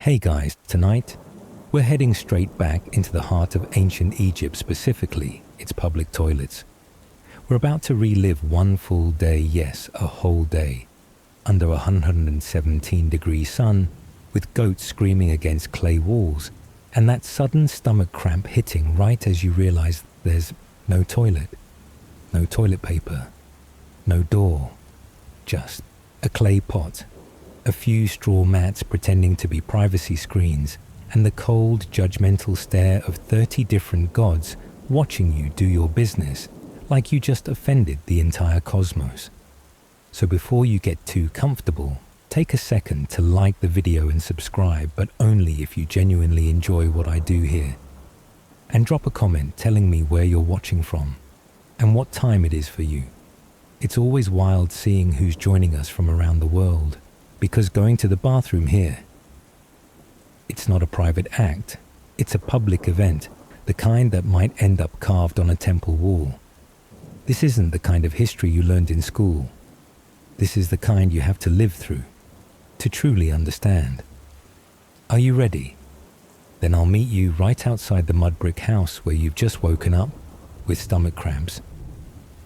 Hey guys, tonight we're heading straight back into the heart of ancient Egypt, specifically its public toilets. We're about to relive one full day, yes, a whole day, under a 117-degree sun, with goats screaming against clay walls, and that sudden stomach cramp hitting right as you realize there's no toilet, no toilet paper, no door, just a clay pot, a few straw mats pretending to be privacy screens, and the cold, judgmental stare of 30 different gods watching you do your business like you just offended the entire cosmos. So before you get too comfortable, take a second to like the video and subscribe, but only if you genuinely enjoy what I do here. And drop a comment telling me where you're watching from and what time it is for you. It's always wild seeing who's joining us from around the world, because going to the bathroom here, it's not a private act, it's a public event, the kind that might end up carved on a temple wall. This isn't the kind of history you learned in school. This is the kind you have to live through, to truly understand. Are you ready? Then I'll meet you right outside the mud brick house where you've just woken up with stomach cramps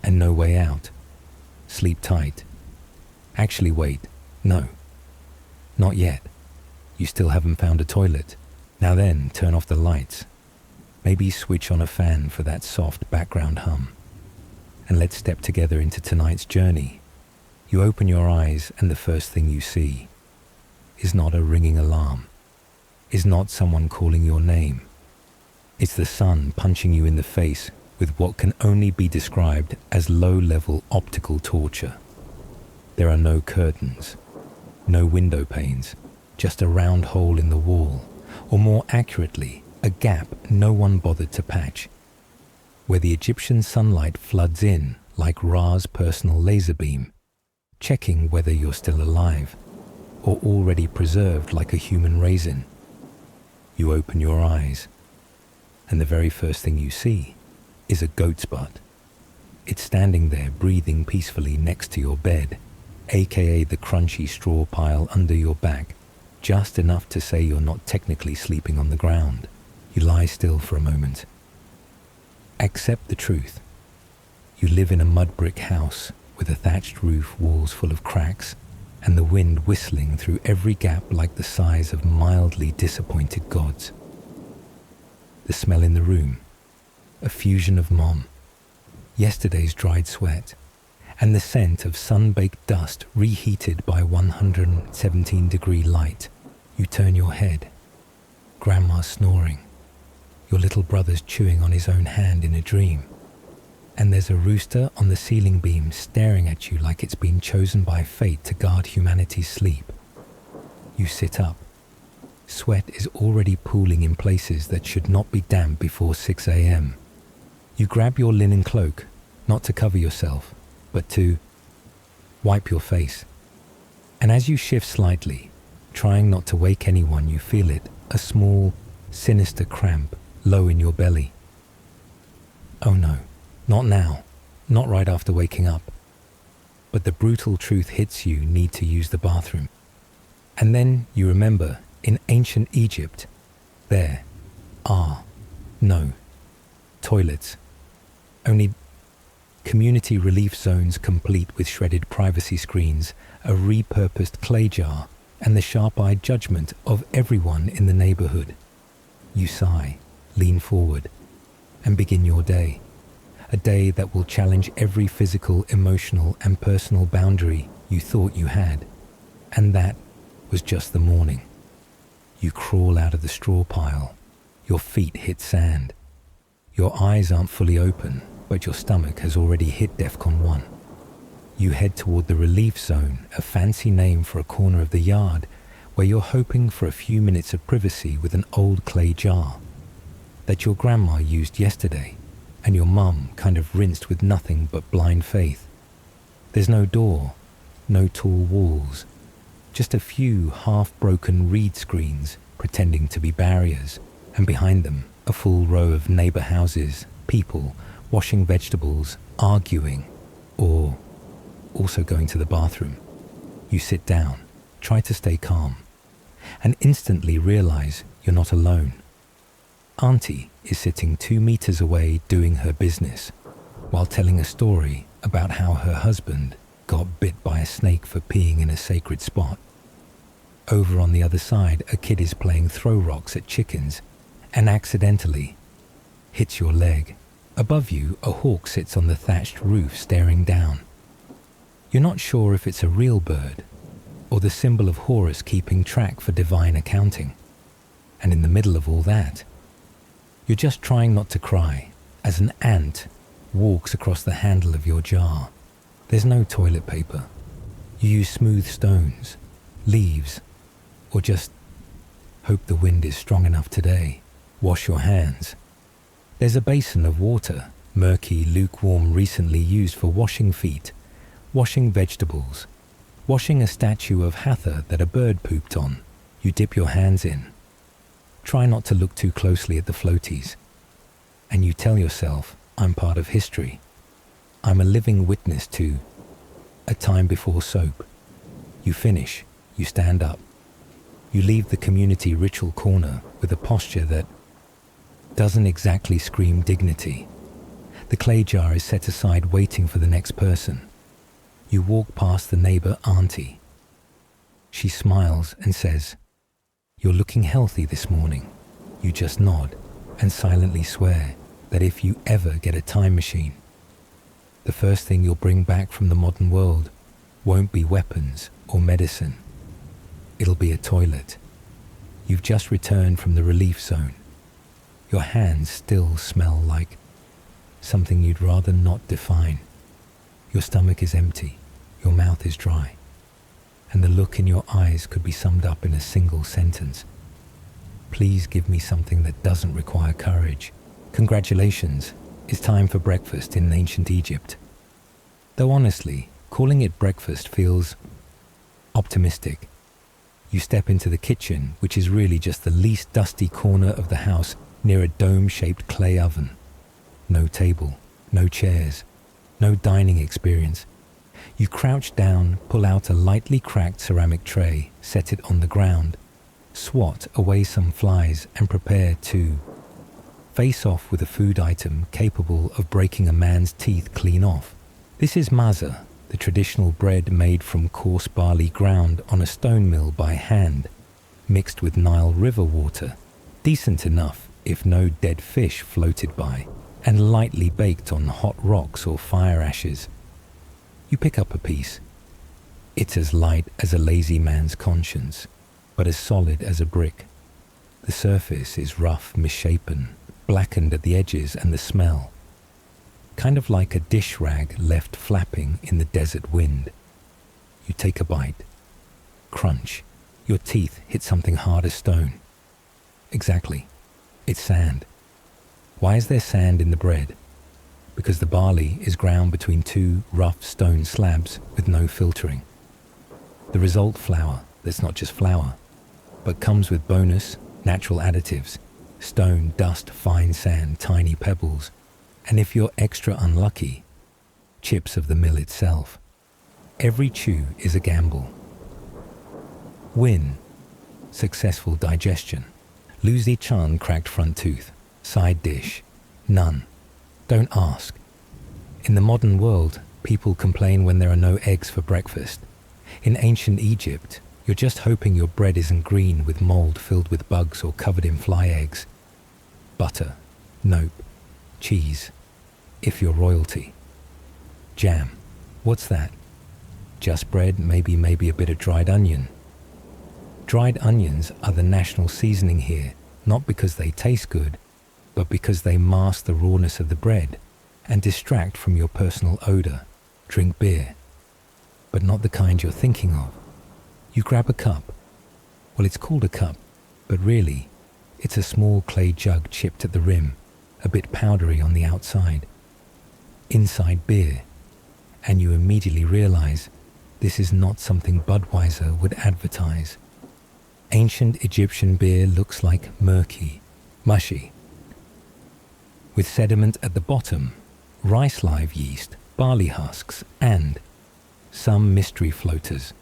and no way out. Sleep tight. Actually, wait, no. Not yet. You still haven't found a toilet. Now then, turn off the lights. Maybe switch on a fan for that soft background hum. And let's step together into tonight's journey. You open your eyes and the first thing you see is not a ringing alarm, is not someone calling your name. It's the sun punching you in the face with what can only be described as low-level optical torture. There are no curtains, no window panes, just a round hole in the wall, or more accurately, a gap no one bothered to patch, where the Egyptian sunlight floods in like Ra's personal laser beam, checking whether you're still alive, or already preserved like a human raisin. You open your eyes, and the very first thing you see is a goat's butt. It's standing there breathing peacefully next to your bed, aka the crunchy straw pile under your back, just enough to say you're not technically sleeping on the ground. You lie still for a moment. Accept the truth. You live in a mud brick house with a thatched roof, walls full of cracks, and the wind whistling through every gap like the sighs of mildly disappointed gods. The smell in the room, a fusion of mom, yesterday's dried sweat, and the scent of sun-baked dust reheated by 117-degree light. You turn your head. Grandma's snoring. Your little brother's chewing on his own hand in a dream. And there's a rooster on the ceiling beam staring at you like it's been chosen by fate to guard humanity's sleep. You sit up. Sweat is already pooling in places that should not be damp before 6 a.m. You grab your linen cloak, not to cover yourself, but to wipe your face. And as you shift slightly, trying not to wake anyone, you feel it, a small, sinister cramp low in your belly. Oh no, not now, not right after waking up. But the brutal truth hits you need to use the bathroom. And then you remember, in ancient Egypt, there are no toilets, only community relief zones complete with shredded privacy screens, a repurposed clay jar, and the sharp-eyed judgment of everyone in the neighborhood. You sigh, lean forward, and begin your day. A day that will challenge every physical, emotional, and personal boundary you thought you had. And that was just the morning. You crawl out of the straw pile. Your feet hit sand. Your eyes aren't fully open, but your stomach has already hit DEFCON 1. You head toward the relief zone, a fancy name for a corner of the yard, where you're hoping for a few minutes of privacy with an old clay jar that your grandma used yesterday, and your mum kind of rinsed with nothing but blind faith. There's no door, no tall walls, just a few half-broken reed screens pretending to be barriers, and behind them a full row of neighbor houses, people washing vegetables, arguing, or also going to the bathroom. You sit down, try to stay calm. and instantly realize you're not alone. Auntie is sitting 2 meters away doing her business, while telling a story about how her husband got bit by a snake for peeing in a sacred spot. Over on the other side, a kid is playing throw rocks at chickens and accidentally hits your leg. Above you, a hawk sits on the thatched roof staring down. You're not sure if it's a real bird or the symbol of Horus keeping track for divine accounting. And in the middle of all that, you're just trying not to cry as an ant walks across the handle of your jar. There's no toilet paper. You use smooth stones, leaves, or just hope the wind is strong enough today. Wash your hands. There's a basin of water, murky, lukewarm, recently used for washing feet, washing vegetables, washing a statue of Hathor that a bird pooped on. You dip your hands in. Try not to look too closely at the floaties. And you tell yourself, I'm part of history. I'm a living witness to a time before soap. You finish. You stand up. You leave the community ritual corner with a posture that doesn't exactly scream dignity. The clay jar is set aside waiting for the next person. You walk past the neighbor auntie. She smiles and says, "You're looking healthy this morning." You just nod and silently swear that if you ever get a time machine, the first thing you'll bring back from the modern world won't be weapons or medicine. It'll be a toilet. You've just returned from the relief zone. Your hands still smell like something you'd rather not define. Your stomach is empty. Your mouth is dry. And the look in your eyes could be summed up in a single sentence. Please give me something that doesn't require courage. Congratulations, it's time for breakfast in ancient Egypt. Though honestly, calling it breakfast feels optimistic. You step into the kitchen, which is really just the least dusty corner of the house near a dome-shaped clay oven. No table, no chairs, no dining experience. You crouch down, pull out a lightly cracked ceramic tray, set it on the ground, swat away some flies, and prepare to face off with a food item capable of breaking a man's teeth clean off. This is maza, the traditional bread made from coarse barley ground on a stone mill by hand, mixed with Nile River water, decent enough if no dead fish floated by, and lightly baked on hot rocks or fire ashes. You pick up a piece. It's as light as a lazy man's conscience, but as solid as a brick. The surface is rough, misshapen, blackened at the edges, and the smell, kind of like a dish rag left flapping in the desert wind. You take a bite. Crunch. Your teeth hit something hard as stone. Exactly. It's sand. Why is there sand in the bread? Because the barley is ground between 2 rough stone slabs with no filtering. The result flour that's not just flour, but comes with bonus natural additives: stone, dust, fine sand, tiny pebbles, and if you're extra unlucky, chips of the mill itself. Every chew is a gamble. Win: successful digestion. Lose each cracked front tooth. Side dish: none. Don't ask. In the modern world, people complain when there are no eggs for breakfast. In ancient Egypt, you're just hoping your bread isn't green with mold filled with bugs or covered in fly eggs. Butter: nope. Cheese: if you're royalty. Jam: what's that? Just bread, maybe a bit of dried onion. Dried onions are the national seasoning here, not because they taste good, but because they mask the rawness of the bread and distract from your personal odor. Drink beer, but not the kind you're thinking of. You grab a cup. Well, it's called a cup, but really, it's a small clay jug chipped at the rim, a bit powdery on the outside. Inside beer, and you immediately realize this is not something Budweiser would advertise. Ancient Egyptian beer looks like murky, mushy, with sediment at the bottom, rice live yeast, barley husks, and some mystery floaters.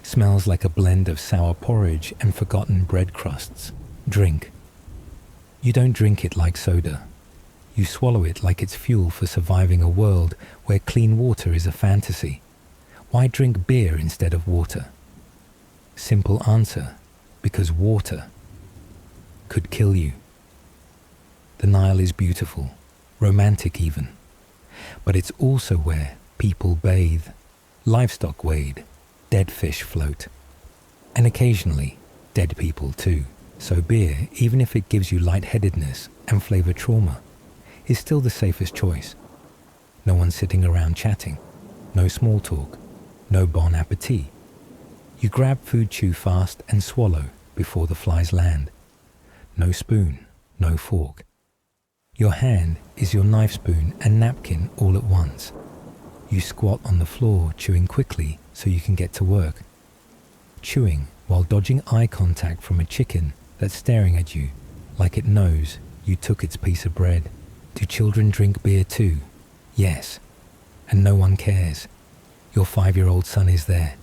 Smells like a blend of sour porridge and forgotten bread crusts. Drink. You don't drink it like soda. You swallow it like it's fuel for surviving a world where clean water is a fantasy. Why drink beer instead of water? Simple answer, because water could kill you. The Nile is beautiful, romantic even, but it's also where people bathe, livestock wade, dead fish float, and occasionally dead people too. So beer, even if it gives you lightheadedness and flavor trauma, is still the safest choice. No one sitting around chatting, no small talk, no bon appetit. You grab food, chew fast and swallow before the flies land. No spoon, no fork. Your hand is your knife, spoon and napkin all at once. You squat on the floor, chewing quickly so you can get to work. Chewing while dodging eye contact from a chicken that's staring at you like it knows you took its piece of bread. Do children drink beer too? Yes. And no one cares. Your 5-year-old son is there,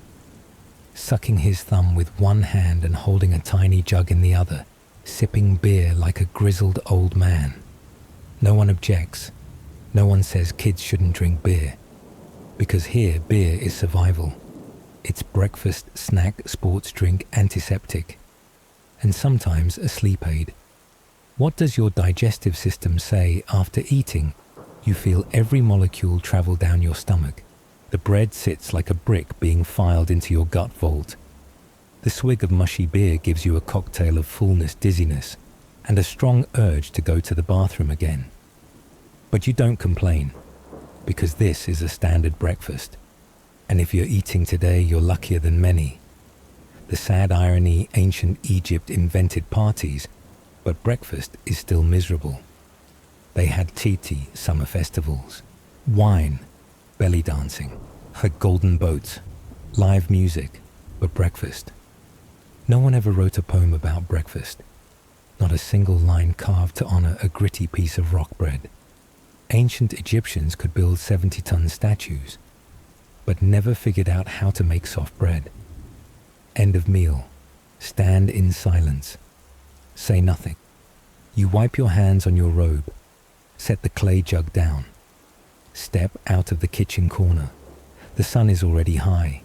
sucking his thumb with one hand and holding a tiny jug in the other, sipping beer like a grizzled old man. No one objects. No one says kids shouldn't drink beer. Because here, beer is survival. It's breakfast, snack, sports drink, antiseptic, and sometimes a sleep aid. What does your digestive system say after eating? You feel every molecule travel down your stomach. The bread sits like a brick being filed into your gut vault. The swig of mushy beer gives you a cocktail of fullness, dizziness, and a strong urge to go to the bathroom again. But you don't complain, because this is a standard breakfast. And if you're eating today, you're luckier than many. The sad irony, ancient Egypt invented parties, but breakfast is still miserable. They had titi, summer festivals, wine, belly dancing, golden boats, live music, but breakfast. No one ever wrote a poem about breakfast. Not a single line carved to honor a gritty piece of rock bread. Ancient Egyptians could build 70-ton statues, but never figured out how to make soft bread. End of meal. Stand in silence. Say nothing. You wipe your hands on your robe. Set the clay jug down. Step out of the kitchen corner. The sun is already high.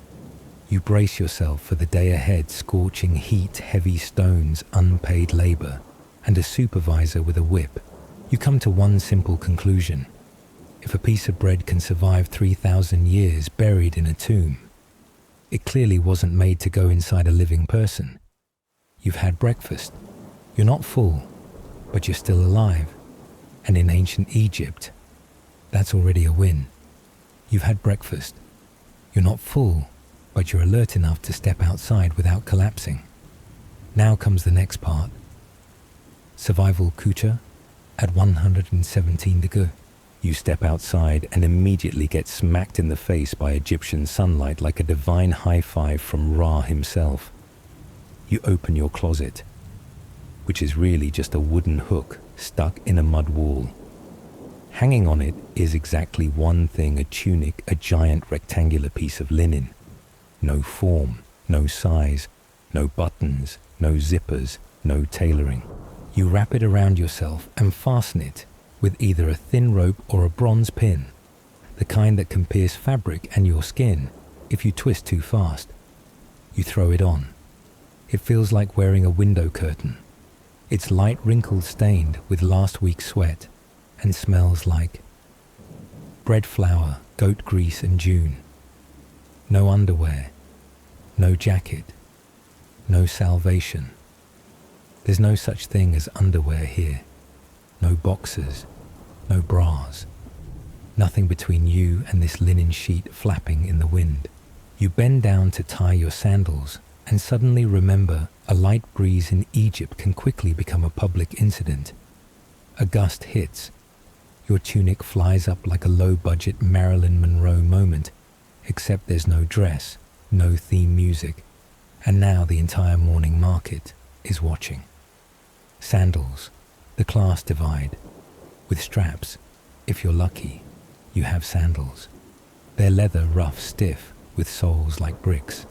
You brace yourself for the day ahead, scorching heat, heavy stones, unpaid labor, and a supervisor with a whip. You come to one simple conclusion. If a piece of bread can survive 3,000 years buried in a tomb, it clearly wasn't made to go inside a living person. You've had breakfast. You're not full, but you're still alive. And in ancient Egypt, that's already a win. You've had breakfast. You're not full, but you're alert enough to step outside without collapsing. Now comes the next part. Survival Kucha at 117 degrees. You step outside and immediately get smacked in the face by Egyptian sunlight like a divine high five from Ra himself. You open your closet, which is really just a wooden hook stuck in a mud wall. Hanging on it is exactly one thing, a tunic, a giant rectangular piece of linen. No form, no size, no buttons, no zippers, no tailoring. You wrap it around yourself and fasten it with either a thin rope or a bronze pin, the kind that can pierce fabric and your skin if you twist too fast. You throw it on. It feels like wearing a window curtain. It's light wrinkled stained with last week's sweat and smells like bread flour, goat grease and June. No underwear, no jacket, no salvation. There's no such thing as underwear here. No boxers, no bras. Nothing between you and this linen sheet flapping in the wind. You bend down to tie your sandals and suddenly remember a light breeze in Egypt can quickly become a public incident. A gust hits. Your tunic flies up like a low-budget Marilyn Monroe moment, except there's no dress, no theme music, and now the entire morning market is watching. Sandals, the class divide. With straps, if you're lucky, you have sandals. They're leather, rough, stiff, with soles like bricks.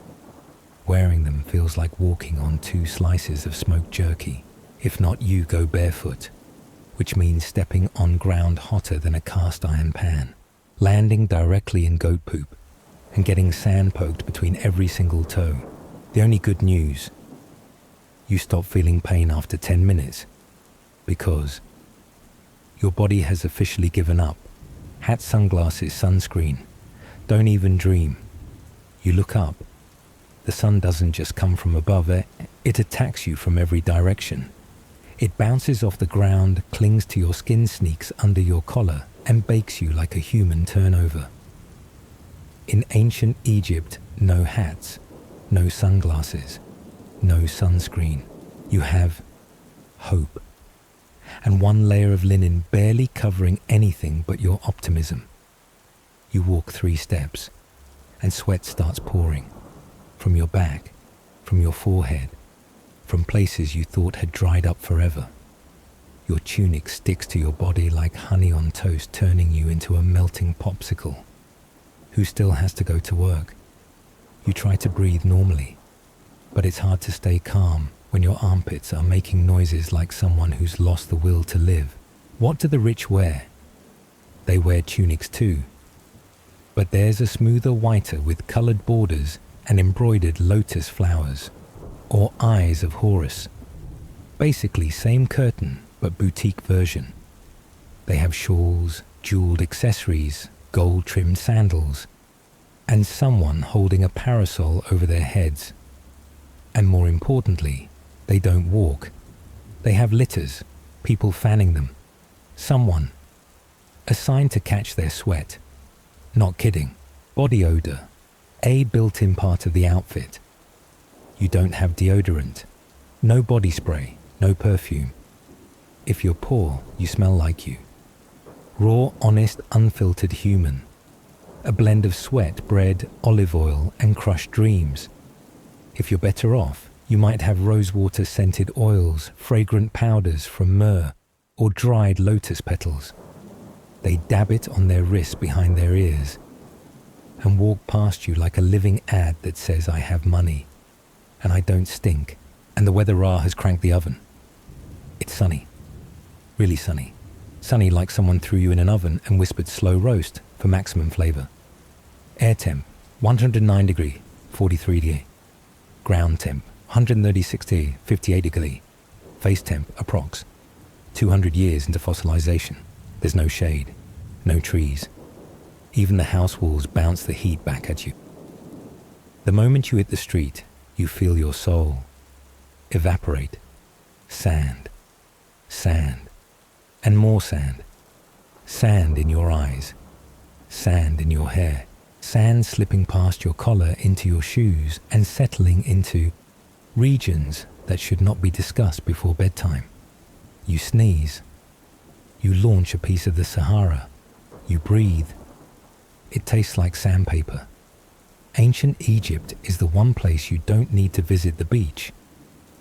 wearing them feels like walking on 2 slices of smoked jerky. If not, you go barefoot, which means stepping on ground hotter than a cast iron pan, landing directly in goat poop, and getting sand poked between every single toe. The only good news, you stop feeling pain after 10 minutes, because your body has officially given up. Hat, sunglasses, sunscreen. Don't even dream. You look up. The sun doesn't just come from above it, it attacks you from every direction. It bounces off the ground, clings to your skin, sneaks under your collar, and bakes you like a human turnover. In ancient Egypt, no hats, no sunglasses, no sunscreen. You have hope. And one layer of linen barely covering anything but your optimism. You walk 3 steps, and sweat starts pouring. From your back, from your forehead, from places you thought had dried up forever. Your tunic sticks to your body like honey on toast, turning you into a melting popsicle. Who still has to go to work? You try to breathe normally, but it's hard to stay calm when your armpits are making noises like someone who's lost the will to live. What do the rich wear? They wear tunics too, but theirs are smoother, whiter, with coloured borders and embroidered lotus flowers, or eyes of Horus. Basically same curtain, but boutique version. They have shawls, jewelled accessories, gold-trimmed sandals, and someone holding a parasol over their heads. And more importantly, they don't walk. They have litters, people fanning them. Someone assigned to catch their sweat. Not kidding. Body odor, a built-in part of the outfit. You don't have deodorant, no body spray, no perfume. If you're poor, you smell like you. Raw, honest, unfiltered human. A blend of sweat, bread, olive oil, and crushed dreams. If you're better off, you might have rosewater scented oils, fragrant powders from myrrh, or dried lotus petals. They dab it on their wrists behind their ears and walk past you like a living ad that says, I have money, and I don't stink, and the weather has cranked the oven. It's sunny. Really sunny. Sunny like someone threw you in an oven and whispered slow roast for maximum flavour. Air temp, 109 degree, 43 degree. Ground temp, 136 degree, 58 degree. Face temp, approx. 200 years into fossilization. There's no shade, no trees. Even the house walls bounce the heat back at you. The moment you hit the street, you feel your soul evaporate. Sand, sand, and more sand. Sand in your eyes, sand in your hair, sand slipping past your collar into your shoes and settling into regions that should not be discussed before bedtime. You sneeze. You launch a piece of the Sahara. You breathe. It tastes like sandpaper. Ancient Egypt is the one place you don't need to visit the beach,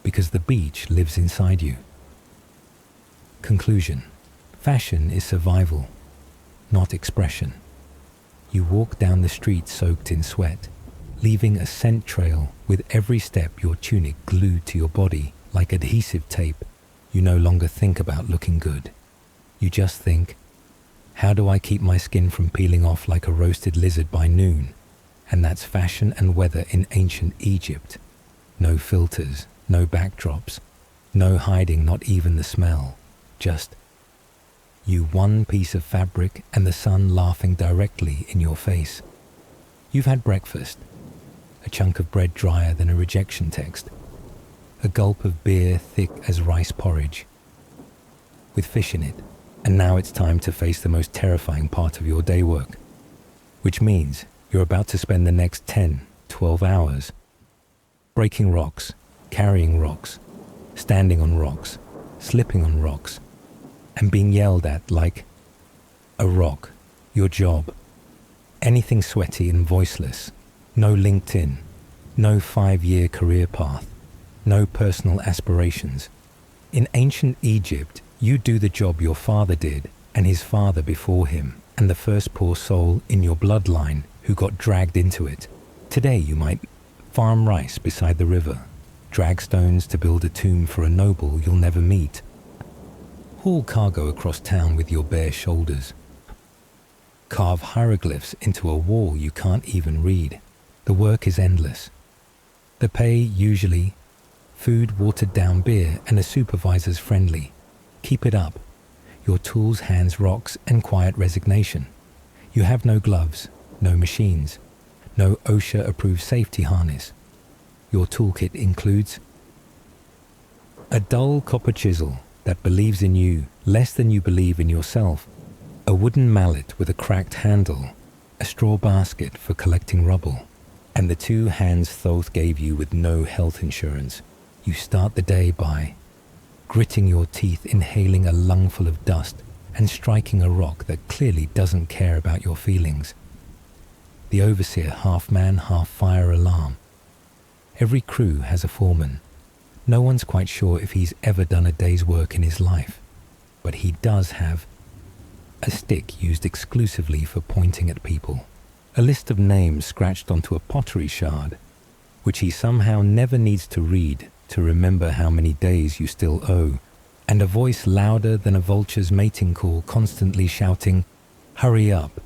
because the beach lives inside you. Conclusion. Fashion is survival, not expression. You walk down the street soaked in sweat, leaving a scent trail with every step, your tunic glued to your body like adhesive tape. You no longer think about looking good. You just think, how do I keep my skin from peeling off like a roasted lizard by noon? And that's fashion and weather in ancient Egypt. No filters, no backdrops, no hiding, not even the smell. Just you, one piece of fabric, and the sun laughing directly in your face. You've had breakfast, a chunk of bread drier than a rejection text, a gulp of beer thick as rice porridge, with fish in it. And now it's time to face the most terrifying part of your day work, which means you're about to spend the next 10, 12 hours breaking rocks, carrying rocks, standing on rocks, slipping on rocks, and being yelled at like a rock. Your job. Anything sweaty and voiceless. No LinkedIn. No 5-year career path. No personal aspirations. In ancient Egypt, you do the job your father did, and his father before him, and the first poor soul in your bloodline who got dragged into it. Today you might Farm rice beside the river. Drag stones to build a tomb for a noble you'll never meet. Haul cargo across town with your bare shoulders. Carve hieroglyphs into a wall you can't even read. The work is endless. The pay usually food, watered down beer, and a supervisor's friendly. Keep it up. Your tools, hands, rocks, and quiet resignation. You have no gloves, no machines, no OSHA-approved safety harness. Your toolkit includes a dull copper chisel that believes in you less than you believe in yourself, a wooden mallet with a cracked handle, a straw basket for collecting rubble, and the 2 hands Thoth gave you with no health insurance. You start the day by gritting your teeth, inhaling a lungful of dust, and striking a rock that clearly doesn't care about your feelings. The overseer, half man, half fire alarm. Every crew has a foreman. No one's quite sure if he's ever done a day's work in his life, but he does have a stick used exclusively for pointing at people, a list of names scratched onto a pottery shard, which he somehow never needs to read to remember how many days you still owe, and a voice louder than a vulture's mating call constantly shouting, "Hurry up,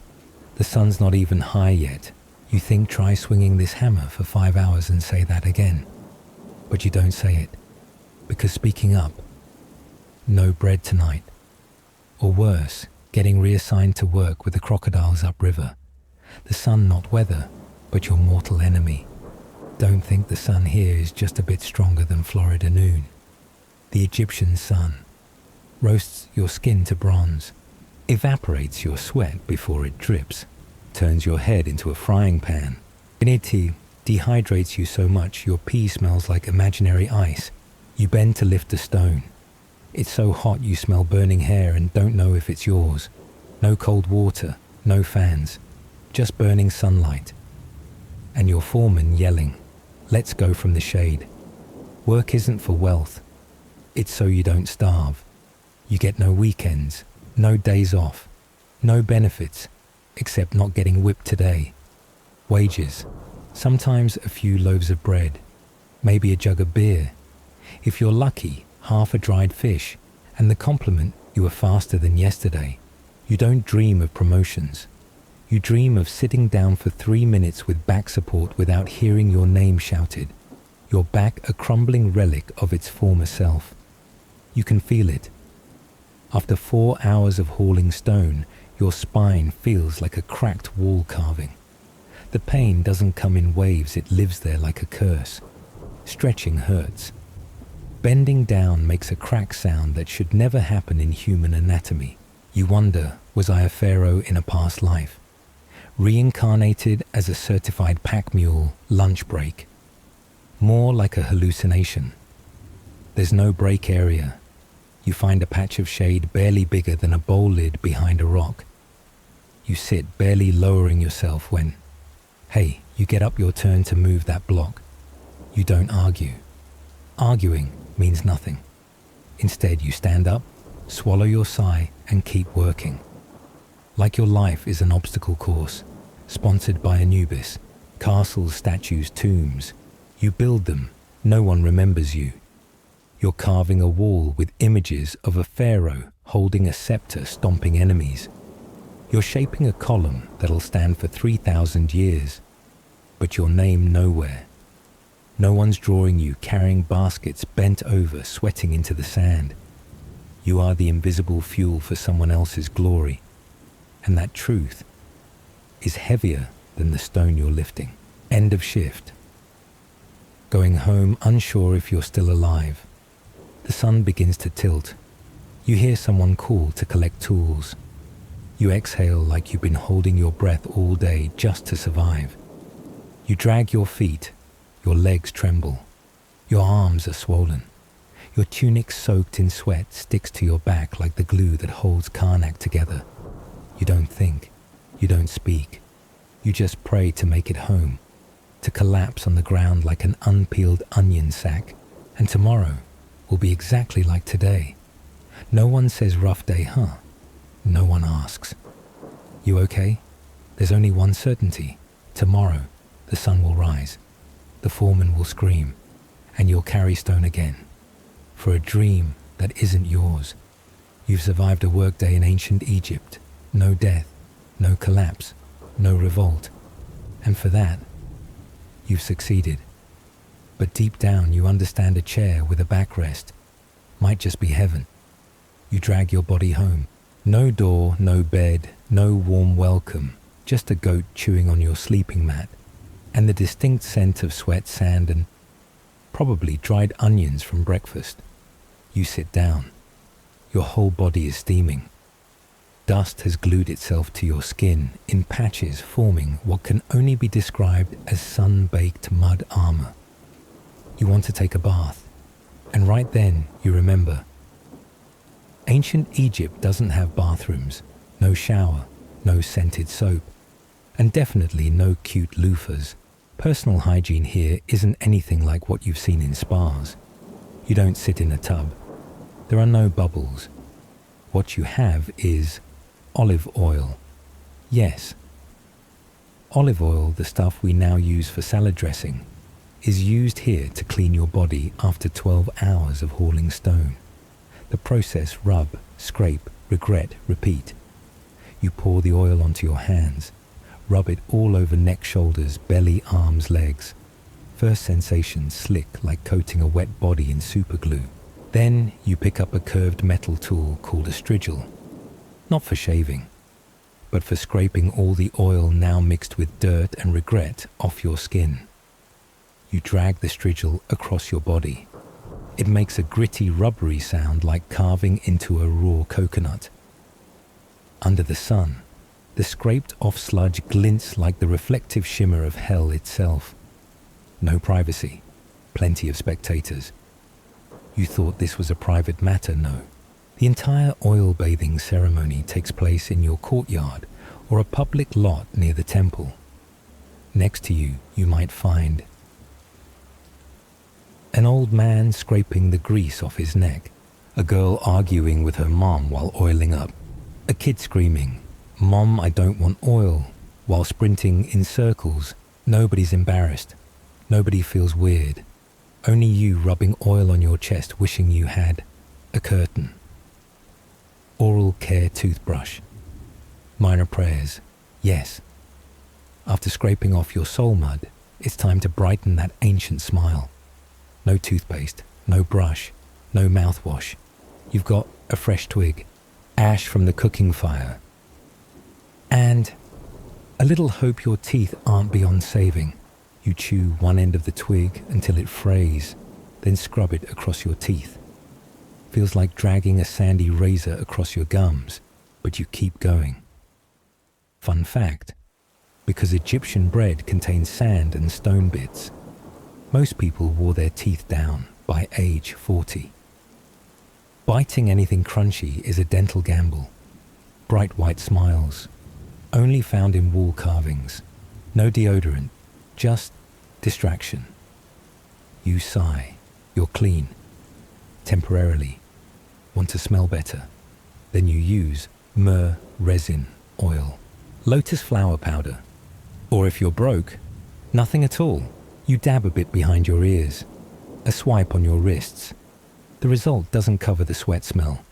the sun's not even high yet." You think, try swinging this hammer for 5 hours and say that again. But you don't say it, because speaking up, no bread tonight. Or worse, getting reassigned to work with the crocodiles upriver. The sun not weather, but your mortal enemy. Don't think the sun here is just a bit stronger than Florida noon. The Egyptian sun roasts your skin to bronze, evaporates your sweat before it drips, turns your head into a frying pan. Initi dehydrates you so much your pee smells like imaginary ice. You bend to lift a stone. It's so hot you smell burning hair and don't know if it's yours. No cold water, no fans, just burning sunlight. And your foreman yelling, "Let's go from the shade." Work isn't for wealth. It's so you don't starve. You get no weekends, no days off, no benefits, except not getting whipped today. Wages, sometimes a few loaves of bread, maybe a jug of beer. If you're lucky, half a dried fish, and the compliment you were faster than yesterday. You don't dream of promotions. You dream of sitting down for 3 minutes with back support without hearing your name shouted, your back a crumbling relic of its former self. You can feel it. After 4 hours of hauling stone, your spine feels like a cracked wall carving. The pain doesn't come in waves, it lives there like a curse. Stretching hurts. Bending down makes a crack sound that should never happen in human anatomy. You wonder, was I a pharaoh in a past life? Reincarnated as a certified pack mule, lunch break. More like a hallucination. There's no break area. You find a patch of shade barely bigger than a bowl lid behind a rock. You sit, barely lowering yourself when, hey, you get up your turn to move that block. You don't argue. Arguing means nothing. Instead, you stand up, swallow your sigh, and keep working. Like your life is an obstacle course, sponsored by Anubis, castles, statues, tombs. You build them, no one remembers you. You're carving a wall with images of a pharaoh holding a scepter stomping enemies. You're shaping a column that'll stand for 3,000 years, but your name nowhere. No one's drawing you carrying baskets bent over, sweating into the sand. You are the invisible fuel for someone else's glory, and that truth is heavier than the stone you're lifting. End of shift. Going home, unsure if you're still alive. The sun begins to tilt. You hear someone call to collect tools. You exhale like you've been holding your breath all day just to survive. You drag your feet. Your legs tremble. Your arms are swollen. Your tunic soaked in sweat sticks to your back like the glue that holds Karnak together. You don't think. You don't speak. You just pray to make it home, to collapse on the ground like an unpeeled onion sack. And tomorrow will be exactly like today. No one says rough day, huh? No one asks. You okay? There's only one certainty. Tomorrow, the sun will rise. the foreman will scream, and you'll carry stone again. For a dream that isn't yours. You've survived a workday in ancient Egypt. No death, no collapse, no revolt. And for that, you've succeeded. But deep down you understand a chair with a backrest might just be heaven. You drag your body home. No door, no bed, no warm welcome, just a goat chewing on your sleeping mat, and the distinct scent of sweat, sand, and probably dried onions from breakfast. You sit down. Your whole body is steaming. Dust has glued itself to your skin in patches, forming what can only be described as sun-baked mud armor. You want to take a bath, and right then you remember. Ancient Egypt doesn't have bathrooms, no shower, no scented soap, and definitely no cute loofahs. Personal hygiene here isn't anything like what you've seen in spas. You don't sit in a tub. There are no bubbles. What you have is olive oil. Yes. Olive oil, the stuff we now use for salad dressing, is used here to clean your body after 12 hours of hauling stone. The process: rub, scrape, regret, repeat. You pour the oil onto your hands, rub it all over neck, shoulders, belly, arms, legs. First sensation slick, like coating a wet body in superglue. Then you pick up a curved metal tool called a strigil, not for shaving, but for scraping all the oil now mixed with dirt and regret off your skin. You drag the strigil across your body. It makes a gritty, rubbery sound like carving into a raw coconut. Under the sun, the scraped-off sludge glints like the reflective shimmer of hell itself. No privacy, plenty of spectators. You thought this was a private matter? No. The entire oil bathing ceremony takes place in your courtyard or a public lot near the temple. Next to you, you might find an old man scraping the grease off his neck, a girl arguing with her mom while oiling up, a kid screaming, "Mom, I don't want oil," while sprinting in circles. Nobody's embarrassed. Nobody feels weird. Only you rubbing oil on your chest, wishing you had a curtain. Oral care toothbrush. Minor prayers. Yes. After scraping off your soul mud, it's time to brighten that ancient smile. No toothpaste, no brush, no mouthwash. You've got a fresh twig, ash from the cooking fire, and a little hope your teeth aren't beyond saving. You chew one end of the twig until it frays, then scrub it across your teeth. Feels like dragging a sandy razor across your gums, but you keep going. Fun fact, because Egyptian bread contains sand and stone bits, most people wore their teeth down by age 40. Biting anything crunchy is a dental gamble. Bright white smiles, only found in wall carvings. No deodorant, just distraction. You sigh, you're clean. Temporarily, want to smell better. Then you use myrrh resin oil, lotus flower powder, or if you're broke, nothing at all. You dab a bit behind your ears, a swipe on your wrists. The result doesn't cover the sweat smell,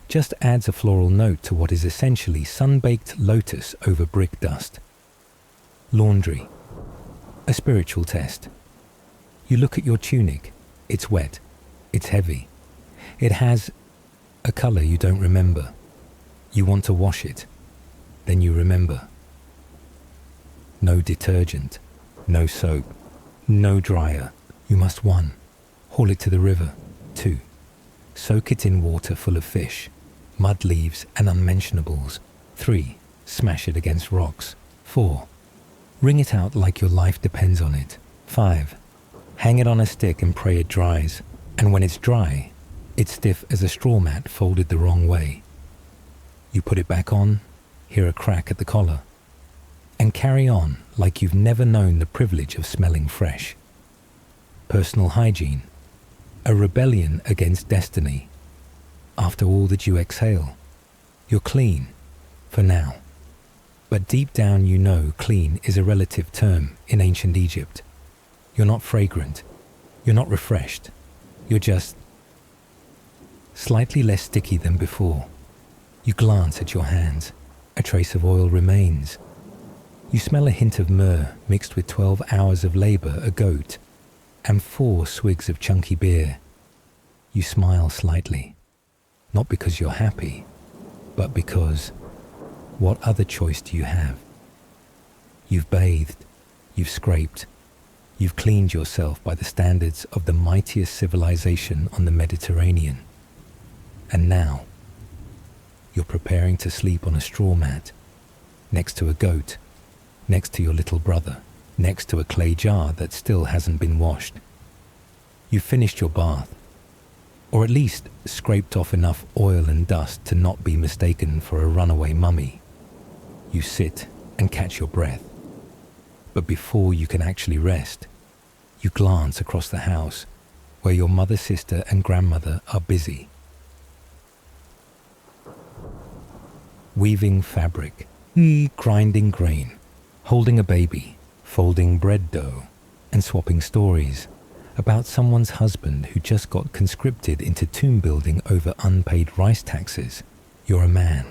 just adds a floral note to what is essentially sun-baked lotus over brick dust. Laundry, a spiritual test. You look at your tunic, it's wet, it's heavy, it has a color you don't remember. You want to wash it, then you remember. No detergent, no soap, no dryer. You must 1. Haul it to the river. 2. Soak it in water full of fish, mud, leaves, and unmentionables. 3. Smash it against rocks. 4. Wring it out like your life depends on it. 5. Hang it on a stick and pray it dries. And when it's dry, it's stiff as a straw mat folded the wrong way. You put it back on, hear a crack at the collar, and carry on like you've never known the privilege of smelling fresh. Personal hygiene, a rebellion against destiny. After all that you exhale, you're clean, for now. But deep down you know clean is a relative term in ancient Egypt. You're not fragrant. You're not refreshed. You're just slightly less sticky than before. You glance at your hands. A trace of oil remains. You smell a hint of myrrh mixed with 12 hours of labor a goat and 4 swigs of chunky beer. You smile slightly, not because you're happy, but because what other choice do you have? You've bathed, you've scraped, you've cleaned yourself by the standards of the mightiest civilization on the Mediterranean. And now, you're preparing to sleep on a straw mat, next to a goat, next to your little brother, next to a clay jar that still hasn't been washed. You've finished your bath, or at least scraped off enough oil and dust to not be mistaken for a runaway mummy. You sit and catch your breath. But before you can actually rest, you glance across the house where your mother, sister, and grandmother are busy. Weaving fabric, grinding grain, holding a baby, folding bread dough, and swapping stories about someone's husband who just got conscripted into tomb building over unpaid rice taxes. You're a man.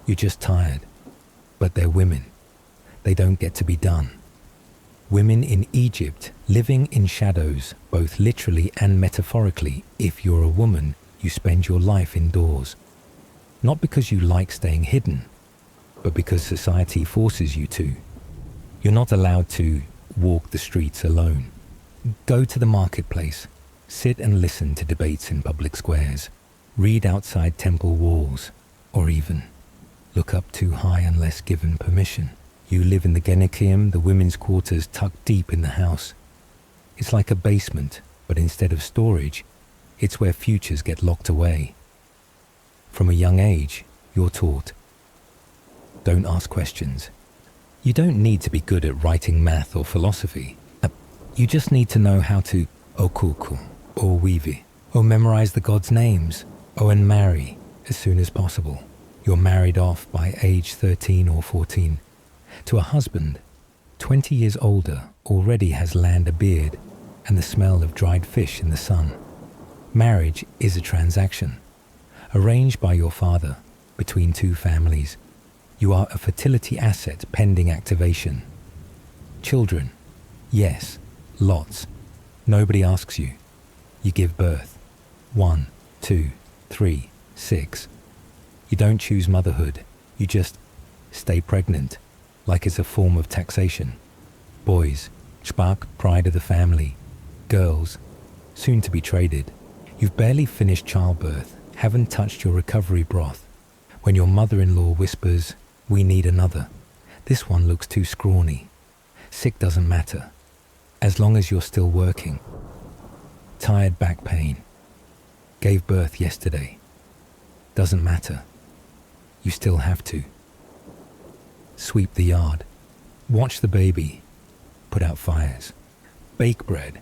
You're just tired. But they're women. They don't get to be done. Women in Egypt living in shadows, both literally and metaphorically. If you're a woman, you spend your life indoors. Not because you like staying hidden, but because society forces you to. You're not allowed to walk the streets alone. Go to the marketplace, sit and listen to debates in public squares, read outside temple walls, or even look up too high unless given permission. You live in the Genikium, the women's quarters tucked deep in the house. It's like a basement, but instead of storage, it's where futures get locked away. From a young age, you're taught, don't ask questions. You don't need to be good at writing math or philosophy. You just need to know how to okuku, or weave, or memorize the gods' names, and marry as soon as possible. You're married off by age 13 or 14 to a husband 20 years older, already has land a beard and the smell of dried fish in the sun. Marriage is a transaction, arranged by your father between 2 families. You are a fertility asset pending activation. Children, yes, lots. Nobody asks you. You give birth. 1, 2, 3, 6. You don't choose motherhood. You just stay pregnant, like it's a form of taxation. Boys, Spark, pride of the family. Girls, soon to be traded. You've barely finished childbirth, haven't touched your recovery broth, when your mother-in-law whispers, we need another. This one looks too scrawny. Sick doesn't matter, as long as you're still working. Tired back pain. Gave birth yesterday. Doesn't matter. You still have to. Sweep the yard. Watch the baby. Put out fires. Bake bread.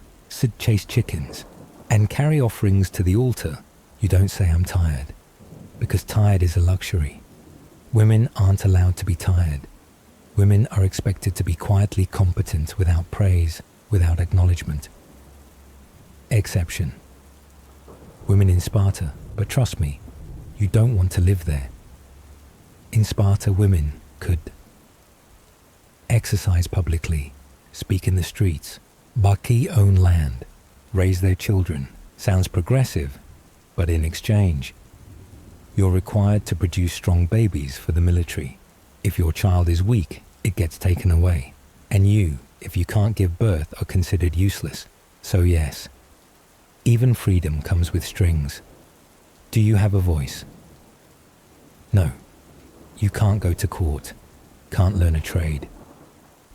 Chase chickens. And carry offerings to the altar. You don't say I'm tired, because tired is a luxury. Women aren't allowed to be tired. Women are expected to be quietly competent without praise, without acknowledgement. Exception. Women in Sparta, but trust me, you don't want to live there. In Sparta, women could exercise publicly, speak in the streets, Baki own land, raise their children. Sounds progressive, but in exchange, you're required to produce strong babies for the military. If your child is weak, it gets taken away. And you, if you can't give birth, are considered useless. So yes, even freedom comes with strings. Do you have a voice? No. You can't go to court, can't learn a trade,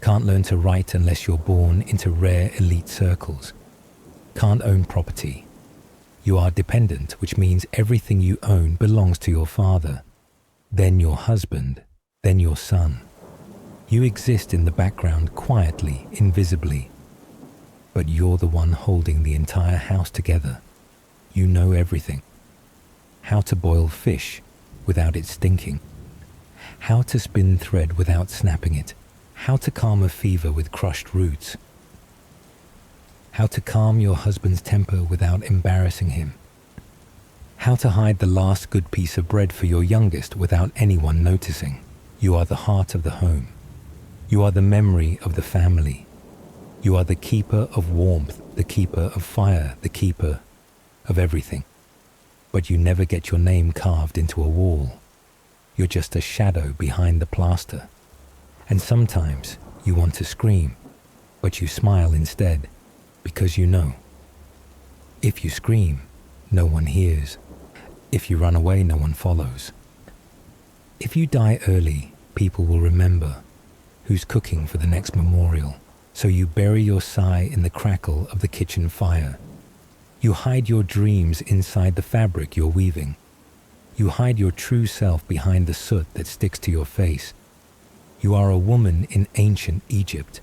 can't learn to write unless you're born into rare elite circles, can't own property. You are dependent, which means everything you own belongs to your father, then your husband, then your son. You exist in the background quietly, invisibly, but you're the one holding the entire house together. You know everything. How to boil fish without it stinking. How to spin thread without snapping it. How to calm a fever with crushed roots. how to calm your husband's temper without embarrassing him, how to hide the last good piece of bread for your youngest without anyone noticing. You are the heart of the home. You are the memory of the family. You are the keeper of warmth, the keeper of fire, the keeper of everything. But you never get your name carved into a wall. You're just a shadow behind the plaster. And sometimes you want to scream, but you smile instead, because you know. If you scream, no one hears. If you run away, no one follows. If you die early, people will remember who's cooking for the next memorial. So you bury your sigh in the crackle of the kitchen fire. You hide your dreams inside the fabric you're weaving. You hide your true self behind the soot that sticks to your face. You are a woman in ancient Egypt.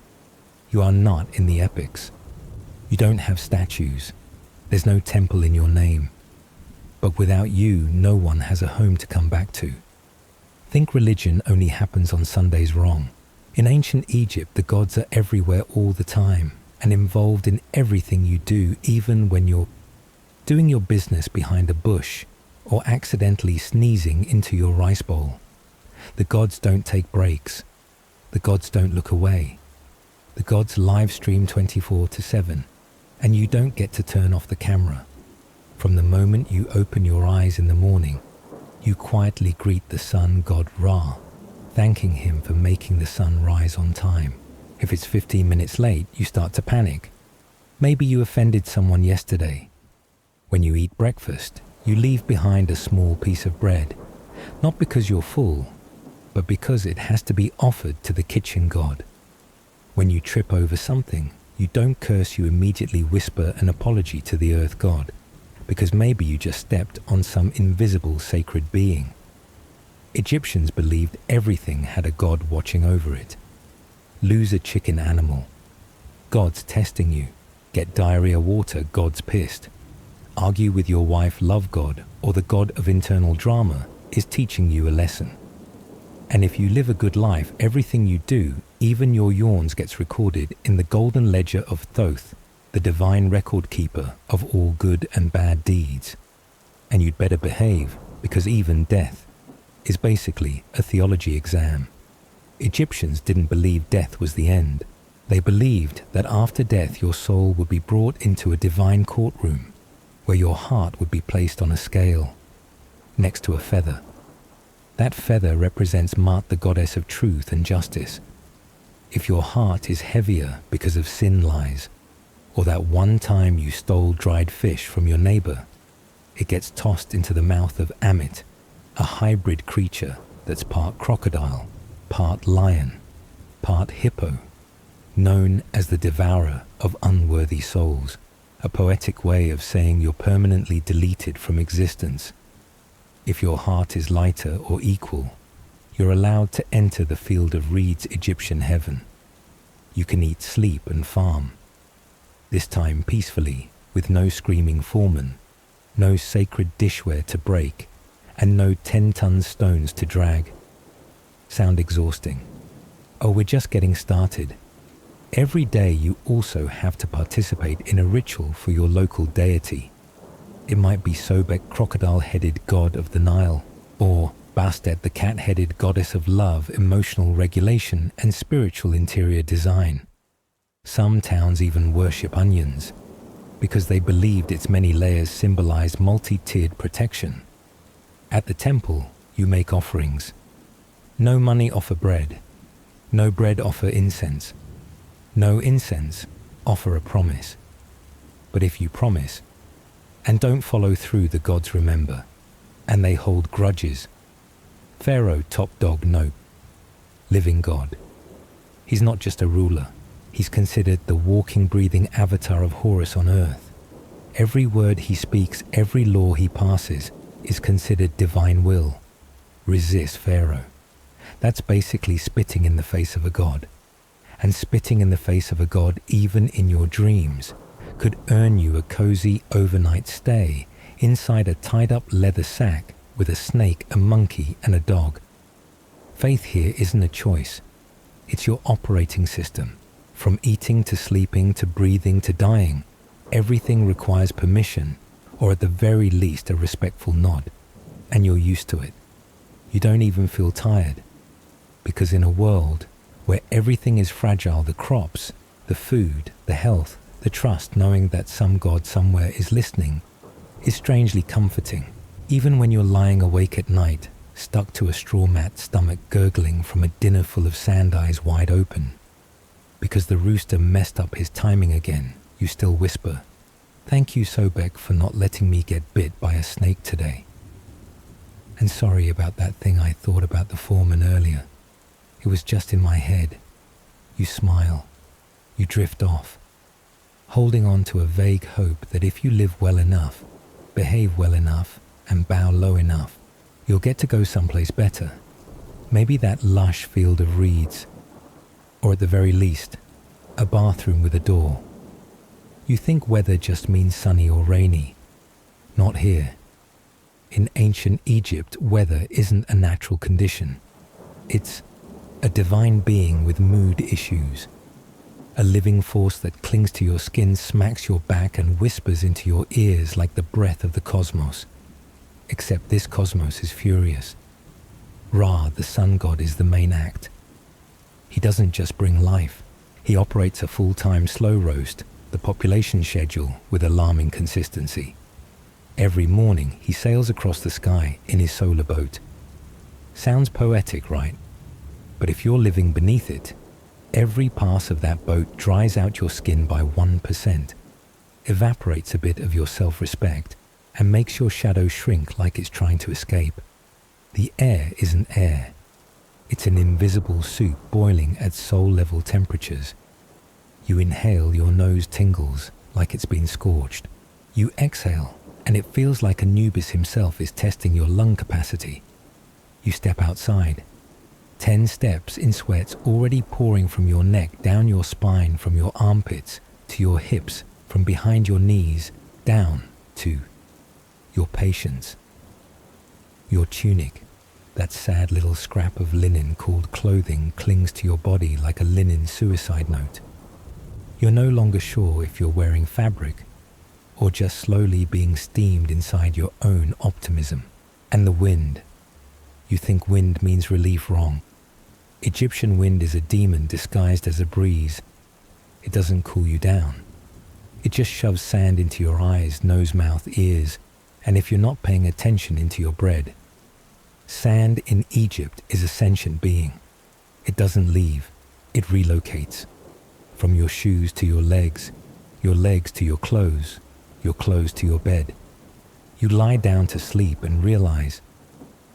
You are not in the epics. You don't have statues. There's no temple in your name. But without you, no one has a home to come back to. Think religion only happens on Sundays wrong. In ancient Egypt, the gods are everywhere all the time and involved in everything you do, even when you're doing your business behind a bush or accidentally sneezing into your rice bowl. The gods don't take breaks. The gods don't look away. The gods live stream 24/7, and you don't get to turn off the camera. From the moment you open your eyes in the morning, you quietly greet the sun god Ra, thanking him for making the sun rise on time. If it's 15 minutes late, you start to panic. Maybe you offended someone yesterday. When you eat breakfast, you leave behind a small piece of bread, not because you're full, but because it has to be offered to the kitchen god. When you trip over something, you don't curse, you immediately whisper an apology to the earth god, because maybe you just stepped on some invisible sacred being. Egyptians believed everything had a god watching over it. Lose a chicken animal, God's testing you. Get diarrhea water, God's pissed. Argue with your wife, love God, or the god of internal drama is teaching you a lesson. And if you live a good life, everything you do, even your yawns, gets recorded in the golden ledger of Thoth, the divine record keeper of all good and bad deeds. And you'd better behave, because even death is basically a theology exam. Egyptians didn't believe death was the end. They believed that after death your soul would be brought into a divine courtroom, where your heart would be placed on a scale, next to a feather. That feather represents Ma'at, the goddess of truth and justice. If your heart is heavier because of sin lies, or that one time you stole dried fish from your neighbor, it gets tossed into the mouth of Amit, a hybrid creature that's part crocodile, part lion, part hippo, known as the devourer of unworthy souls, a poetic way of saying you're permanently deleted from existence. If your heart is lighter or equal, you're allowed to enter the field of reeds, Egyptian heaven. You can eat, sleep, and farm. This time peacefully, with no screaming foreman, no sacred dishware to break, and no 10-ton stones to drag. Sound exhausting? Oh, we're just getting started. Every day you also have to participate in a ritual for your local deity. It might be Sobek, crocodile-headed god of the Nile, or Bastet, the cat-headed goddess of love, emotional regulation, and spiritual interior design. Some towns even worship onions, because they believed its many layers symbolized multi-tiered protection. At the temple, you make offerings. No money, offer bread. No bread, offer incense. No incense, offer a promise. But if you promise, and don't follow through, the gods remember, and they hold grudges. Pharaoh, top dog, no. Living God. He's not just a ruler. He's considered the walking, breathing avatar of Horus on earth. Every word he speaks, every law he passes, is considered divine will. Resist Pharaoh. That's basically spitting in the face of a god. And spitting in the face of a god, even in your dreams, could earn you a cozy overnight stay inside a tied-up leather sack with a snake, a monkey, and a dog. Faith here isn't a choice. It's your operating system From eating to sleeping to breathing to dying, everything requires permission, or at the very least a respectful nod, and you're used to it. You don't even feel tired, because in a world where everything is fragile, the crops, the food, the health, the trust, knowing that some God somewhere is listening, is strangely comforting. Even when you're lying awake at night, stuck to a straw mat, stomach gurgling from a dinner full of sand, eyes wide open, because the rooster messed up his timing again, you still whisper, "Thank you, Sobek, for not letting me get bit by a snake today. And sorry about that thing I thought about the foreman earlier. It was just in my head." You smile. You drift off, holding on to a vague hope that if you live well enough, behave well enough, and bow low enough, you'll get to go someplace better. Maybe that lush field of reeds, or at the very least, a bathroom with a door. You think weather just means sunny or rainy. Not here. In ancient Egypt, weather isn't a natural condition. It's a divine being with mood issues. A living force that clings to your skin, smacks your back, and whispers into your ears like the breath of the cosmos. Except this cosmos is furious. Ra, the sun god, is the main act. He doesn't just bring life. He operates a full-time slow roast, the population schedule, with alarming consistency. Every morning, he sails across the sky in his solar boat. Sounds poetic, right? But if you're living beneath it, every pass of that boat dries out your skin by 1%, evaporates a bit of your self-respect, and makes your shadow shrink like it's trying to escape. The air isn't air. It's an invisible soup boiling at soul-level temperatures. You inhale, your nose tingles like it's been scorched. You exhale, and it feels like Anubis himself is testing your lung capacity. You step outside. 10 steps in sweats already pouring from your neck, down your spine, from your armpits to your hips, from behind your knees, down to your patience. Your tunic, that sad little scrap of linen called clothing, clings to your body like a linen suicide note. You're no longer sure if you're wearing fabric or just slowly being steamed inside your own optimism. And the wind. You think wind means relief, wrong. Egyptian wind is a demon disguised as a breeze. It doesn't cool you down. It just shoves sand into your eyes, nose, mouth, ears, and if you're not paying attention, into your bread. Sand in Egypt is a sentient being. It doesn't leave. It relocates. From your shoes to your legs to your clothes to your bed. You lie down to sleep and realize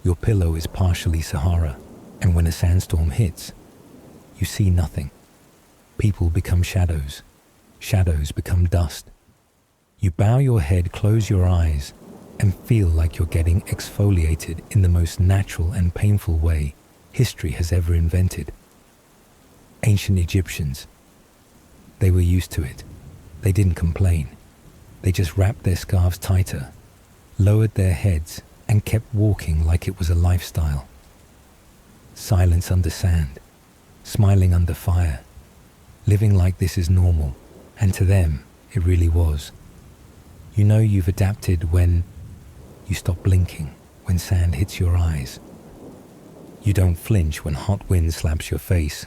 your pillow is partially Sahara, and when a sandstorm hits, you see nothing. People become shadows. Shadows become dust. You bow your head, close your eyes, and feel like you're getting exfoliated in the most natural and painful way history has ever invented. Ancient Egyptians, they were used to it. They didn't complain. They just wrapped their scarves tighter, lowered their heads, and kept walking like it was a lifestyle. Silence under sand, smiling under fire, living like this is normal, and to them, it really was. You know you've adapted when you stop blinking when sand hits your eyes. You don't flinch when hot wind slaps your face.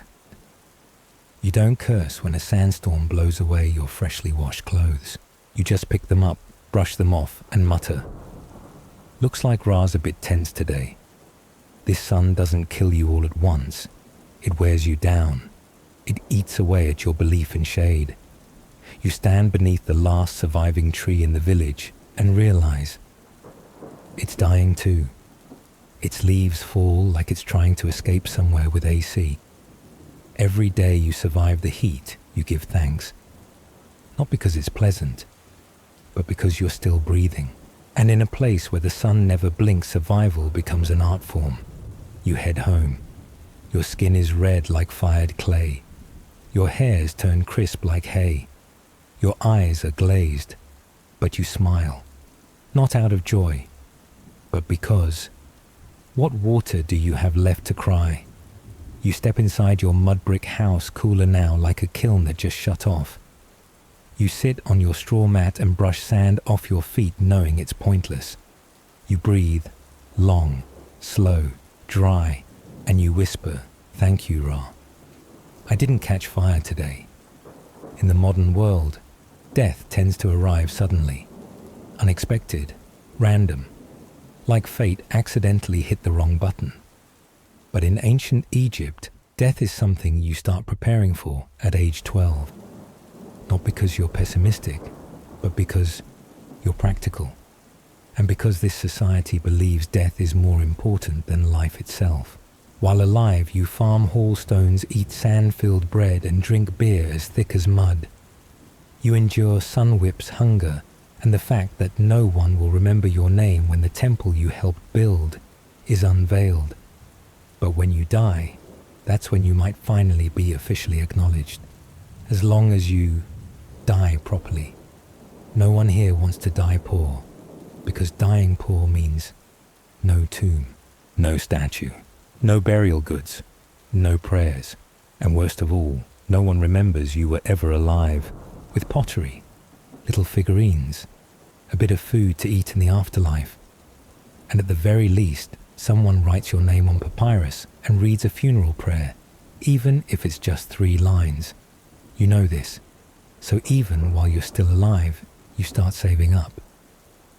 You don't curse when a sandstorm blows away your freshly washed clothes. You just pick them up, brush them off, and mutter, "Looks like Ra's a bit tense today." This sun doesn't kill you all at once. It wears you down. It eats away at your belief in shade. You stand beneath the last surviving tree in the village and realize it's dying too. Its leaves fall like it's trying to escape somewhere with AC. Every day you survive the heat, you give thanks. Not because it's pleasant, but because you're still breathing. And in a place where the sun never blinks, survival becomes an art form. You head home. Your skin is red like fired clay. Your hair's turned crisp like hay. Your eyes are glazed, but you smile. Not out of joy, but because. What water do you have left to cry? You step inside your mud brick house, cooler now, like a kiln that just shut off. You sit on your straw mat and brush sand off your feet, knowing it's pointless. You breathe, long, slow, dry, and you whisper, "Thank you, Ra. I didn't catch fire today." In the modern world, death tends to arrive suddenly, unexpected, random, like fate accidentally hit the wrong button. But in ancient Egypt, death is something you start preparing for at age 12. Not because you're pessimistic, but because you're practical. And because this society believes death is more important than life itself. While alive, you farm hailstones, eat sand-filled bread, and drink beer as thick as mud. You endure sun whips, hunger, and the fact that no one will remember your name when the temple you helped build is unveiled. But when you die, that's when you might finally be officially acknowledged. As long as you die properly. No one here wants to die poor, because dying poor means no tomb, no statue, no burial goods, no prayers, and worst of all, no one remembers you were ever alive, with pottery, little figurines, a bit of food to eat in the afterlife, and at the very least, someone writes your name on papyrus and reads a funeral prayer, even if it's just 3 lines. You know this, so even while you're still alive, you start saving up.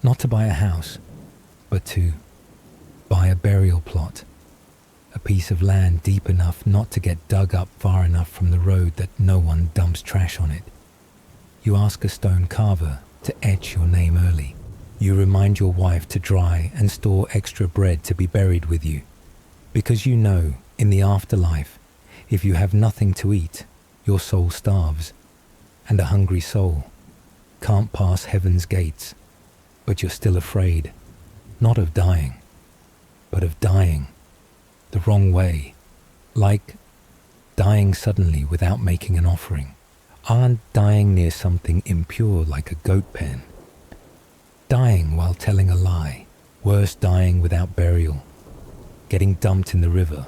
Not to buy a house, but to buy a burial plot, a piece of land deep enough not to get dug up far enough from the road that no one dumps trash on it. You ask a stone carver to etch your name early. You remind your wife to dry and store extra bread to be buried with you, because you know, in the afterlife, if you have nothing to eat, your soul starves, and a hungry soul can't pass heaven's gates, but you're still afraid, not of dying, but of dying the wrong way, like dying suddenly without making an offering, aren't dying near something impure like a goat pen, dying while telling a lie, worse dying without burial, getting dumped in the river,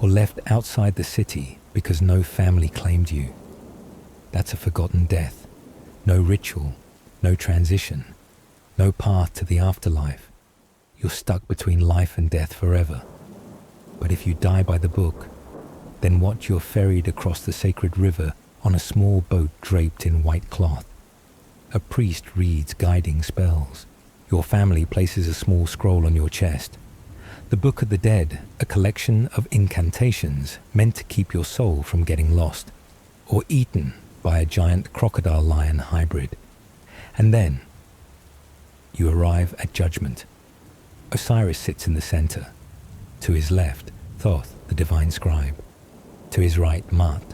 or left outside the city because no family claimed you. That's a forgotten death. No ritual, no transition, no path to the afterlife. You're stuck between life and death forever. But if you die by the book, then what, you're ferried across the sacred river on a small boat draped in white cloth. A priest reads guiding spells. Your family places a small scroll on your chest. The Book of the Dead, a collection of incantations meant to keep your soul from getting lost, or eaten by a giant crocodile-lion hybrid. And then you arrive at Judgment. Osiris sits in the center. To his left, Thoth, the divine scribe. To his right, Ma'at,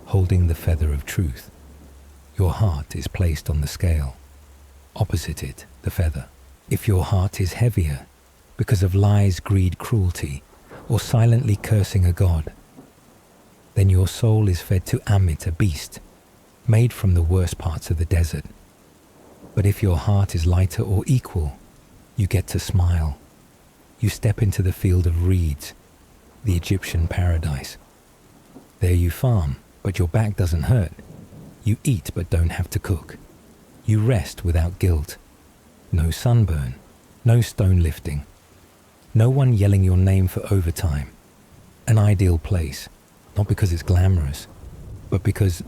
holding the feather of truth. Your heart is placed on the scale. Opposite it, the feather. If your heart is heavier because of lies, greed, cruelty, or silently cursing a god, then your soul is fed to Amit, a beast, made from the worst parts of the desert. But if your heart is lighter or equal, you get to smile. You step into the field of reeds, the Egyptian paradise. There you farm, but your back doesn't hurt. You eat but don't have to cook. You rest without guilt. No sunburn, no stone lifting. No one yelling your name for overtime. An ideal place, not because it's glamorous, but because,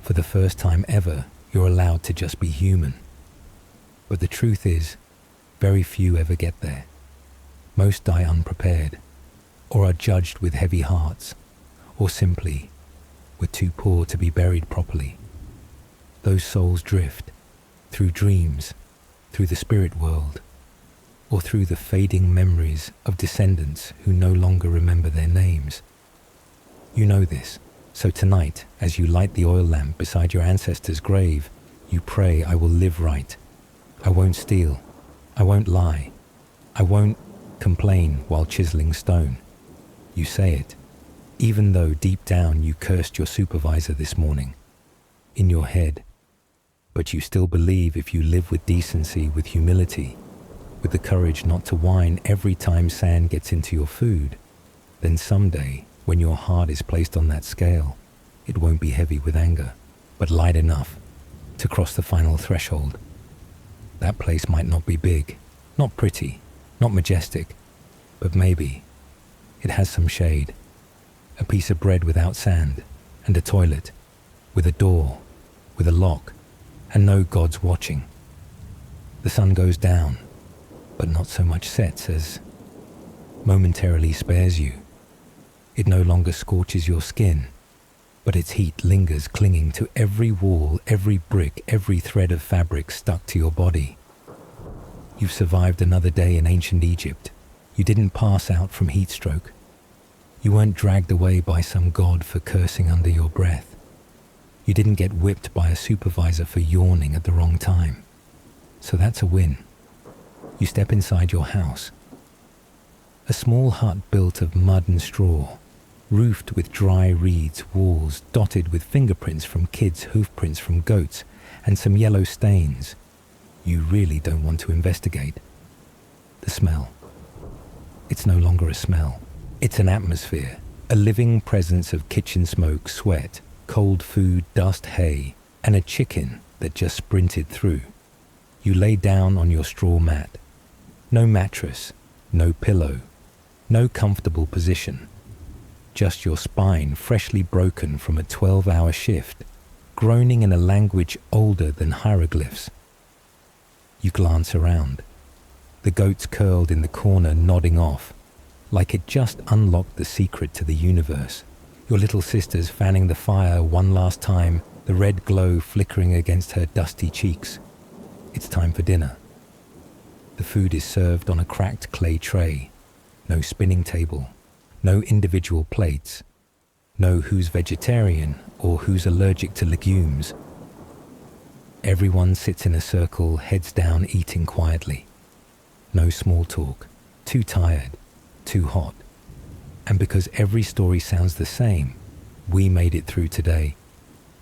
for the first time ever, you're allowed to just be human. But the truth is, very few ever get there. Most die unprepared, or are judged with heavy hearts, or simply were too poor to be buried properly. Those souls drift, through dreams, through the spirit world, or through the fading memories of descendants who no longer remember their names. You know this, so tonight, as you light the oil lamp beside your ancestor's grave, you pray, "I will live right. I won't steal. I won't lie. I won't complain while chiseling stone." You say it, even though deep down you cursed your supervisor this morning, in your head. But you still believe if you live with decency, with humility, with the courage not to whine every time sand gets into your food, then someday When your heart is placed on that scale, it won't be heavy with anger, but light enough to cross the final threshold. That place might not be big, not pretty, not majestic, but maybe it has some shade, a piece of bread without sand, and a toilet, with a door, with a lock, and no gods watching. The sun goes down, but not so much sets as momentarily spares you. It no longer scorches your skin, but its heat lingers clinging to every wall, every brick, every thread of fabric stuck to your body. You've survived another day in ancient Egypt. You didn't pass out from heat stroke. You weren't dragged away by some god for cursing under your breath. You didn't get whipped by a supervisor for yawning at the wrong time. So that's a win. You step inside your house. A small hut built of mud and straw, roofed with dry reeds, walls dotted with fingerprints from kids, hoofprints from goats, and some yellow stains. You really don't want to investigate. The smell. It's no longer a smell. It's an atmosphere, a living presence of kitchen smoke, sweat, cold food, dust, hay, and a chicken that just sprinted through. You lay down on your straw mat. No mattress, no pillow, no comfortable position. Just your spine freshly broken from a 12-hour shift, groaning in a language older than hieroglyphs. You glance around. The goats curled in the corner nodding off, like it just unlocked the secret to the universe. Your little sister's fanning the fire one last time, the red glow flickering against her dusty cheeks. It's time for dinner. The food is served on a cracked clay tray. No spinning table. No individual plates. No who's vegetarian or who's allergic to legumes. Everyone sits in a circle, heads down, eating quietly. No small talk. Too tired. Too hot. And because every story sounds the same, we made it through today.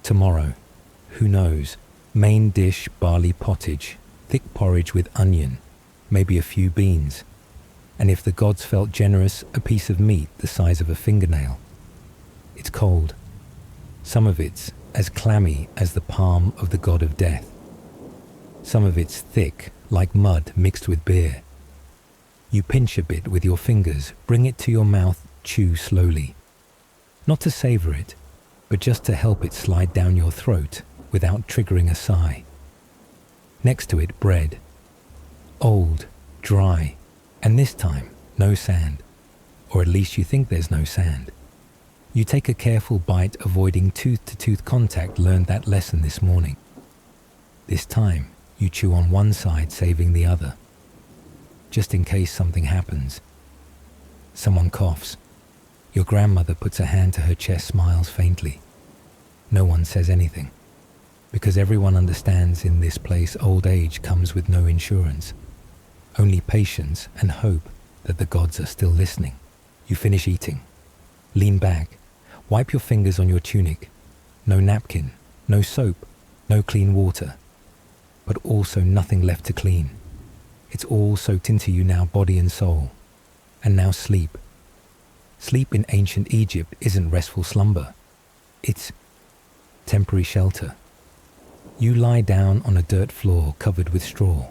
Tomorrow, who knows? Main dish, barley pottage, thick porridge with onion, maybe a few beans. And if the gods felt generous, a piece of meat the size of a fingernail. It's cold. Some of it's as clammy as the palm of the god of death. Some of it's thick, like mud mixed with beer. You pinch a bit with your fingers, bring it to your mouth, chew slowly. Not to savor it, but just to help it slide down your throat without triggering a sigh. Next to it, bread. Old, dry, and this time, no sand. Or at least you think there's no sand. You take a careful bite, avoiding tooth-to-tooth contact, learned that lesson this morning. This time, you chew on one side, saving the other. Just in case something happens. Someone coughs. Your grandmother puts a hand to her chest, smiles faintly. No one says anything. Because everyone understands in this place old age comes with no insurance. Only patience and hope that the gods are still listening. You finish eating. Lean back. Wipe your fingers on your tunic. No napkin, no soap, no clean water. But also nothing left to clean. It's all soaked into you now, body and soul. And now sleep. Sleep in ancient Egypt isn't restful slumber. It's temporary shelter. You lie down on a dirt floor covered with straw.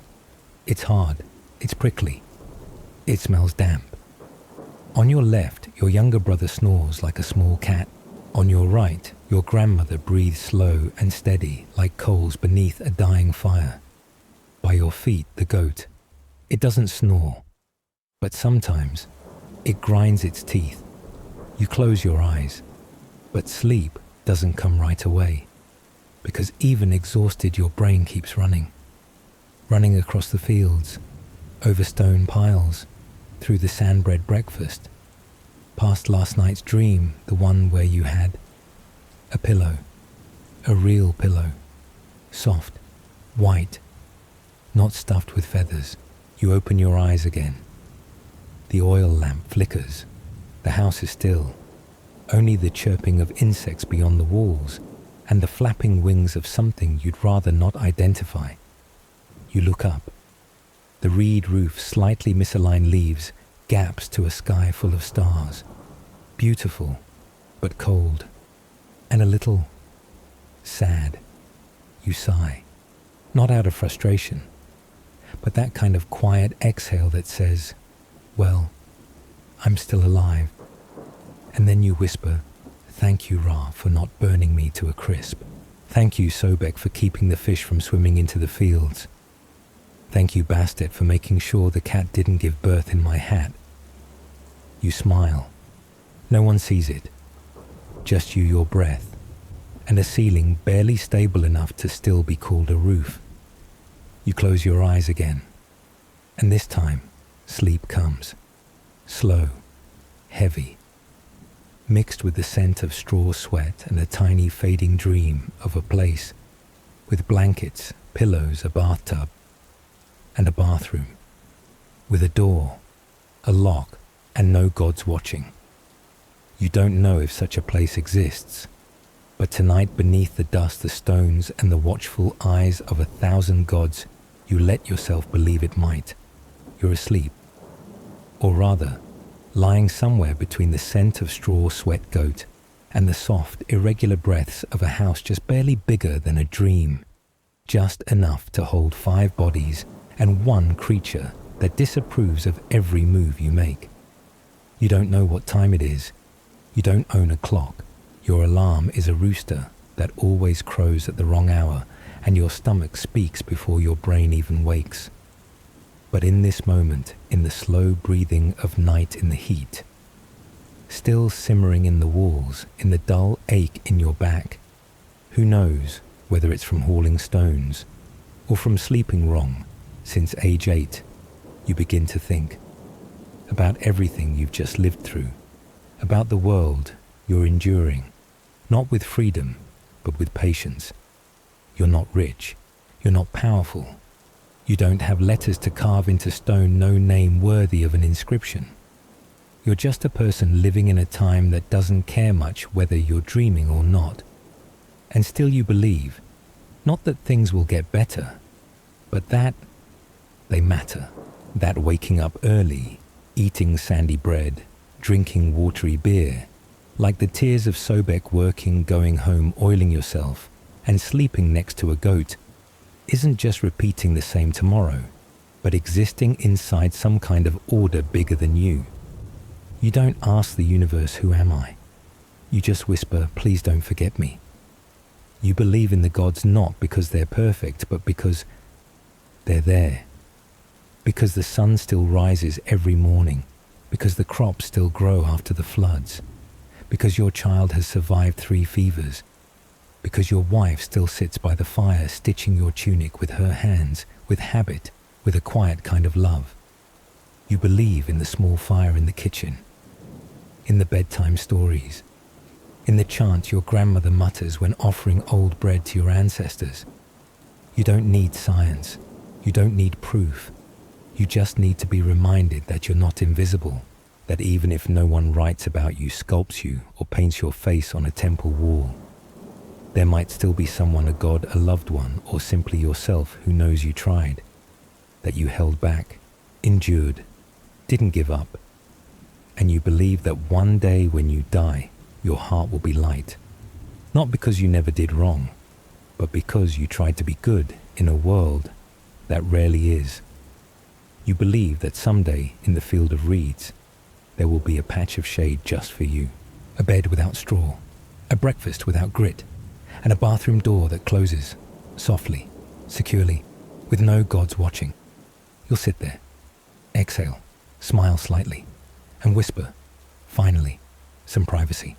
It's hard. It's prickly. It smells damp. On your left, your younger brother snores like a small cat. On your right, your grandmother breathes slow and steady like coals beneath a dying fire. By your feet, the goat. It doesn't snore, but sometimes it grinds its teeth. You close your eyes, but sleep doesn't come right away, because even exhausted, your brain keeps running. Running across the fields, over stone piles, through the sand-bread breakfast, past last night's dream, the one where you had a pillow, a real pillow, soft, white, not stuffed with feathers. You open your eyes again. The oil lamp flickers. The house is still. Only the chirping of insects beyond the walls and the flapping wings of something you'd rather not identify. You look up. The reed roof, slightly misaligned leaves, gaps to a sky full of stars. beautiful, but cold, and a little sad. You sigh, not out of frustration, but that kind of quiet exhale that says, well, I'm still alive. And then you whisper, thank you, Ra, for not burning me to a crisp. Thank you, Sobek, for keeping the fish from swimming into the fields. Thank you, Bastet, for making sure the cat didn't give birth in my hat. You smile. No one sees it. Just you, your breath, and a ceiling barely stable enough to still be called a roof. You close your eyes again, and this time, sleep comes. Slow, heavy, mixed with the scent of straw sweat and a tiny fading dream of a place with blankets, pillows, a bathtub, and a bathroom, with a door, a lock, and no gods watching. You don't know if such a place exists, but tonight beneath the dust, the stones, and the watchful eyes of 1,000 gods, you let yourself believe it might. You're asleep. Or rather, lying somewhere between the scent of straw sweat goat and the soft, irregular breaths of a house just barely bigger than a dream, just enough to hold 5 bodies and 1 creature that disapproves of every move you make. You don't know what time it is. You don't own a clock. Your alarm is a rooster that always crows at the wrong hour, and your stomach speaks before your brain even wakes. But in this moment, in the slow breathing of night in the heat, still simmering in the walls, in the dull ache in your back, who knows whether it's from hauling stones or from sleeping wrong, since age 8, you begin to think about everything you've just lived through, about the world you're enduring, not with freedom, but with patience. You're not rich, you're not powerful, you don't have letters to carve into stone, no name worthy of an inscription. You're just a person living in a time that doesn't care much whether you're dreaming or not. And still you believe, not that things will get better, but that they matter. That waking up early, eating sandy bread, drinking watery beer, like the tears of Sobek working, going home, oiling yourself, and sleeping next to a goat, isn't just repeating the same tomorrow, but existing inside some kind of order bigger than you. You don't ask the universe, who am I? You just whisper, please don't forget me. You believe in the gods not because they're perfect, but because they're there. Because the sun still rises every morning, because the crops still grow after the floods, because your child has survived 3 fevers, because your wife still sits by the fire stitching your tunic with her hands, with habit, with a quiet kind of love. You believe in the small fire in the kitchen, in the bedtime stories, in the chant your grandmother mutters when offering old bread to your ancestors. You don't need science, you don't need proof. You just need to be reminded that you're not invisible, that even if no one writes about you, sculpts you, or paints your face on a temple wall, there might still be someone, a god, a loved one, or simply yourself who knows you tried, that you held back, endured, didn't give up, and you believe that one day when you die, your heart will be light, not because you never did wrong, but because you tried to be good in a world that rarely is. You believe that someday in the field of reeds, there will be a patch of shade just for you, a bed without straw, a breakfast without grit, and a bathroom door that closes, softly, securely, with no gods watching. You'll sit there, exhale, smile slightly, and whisper, finally, some privacy.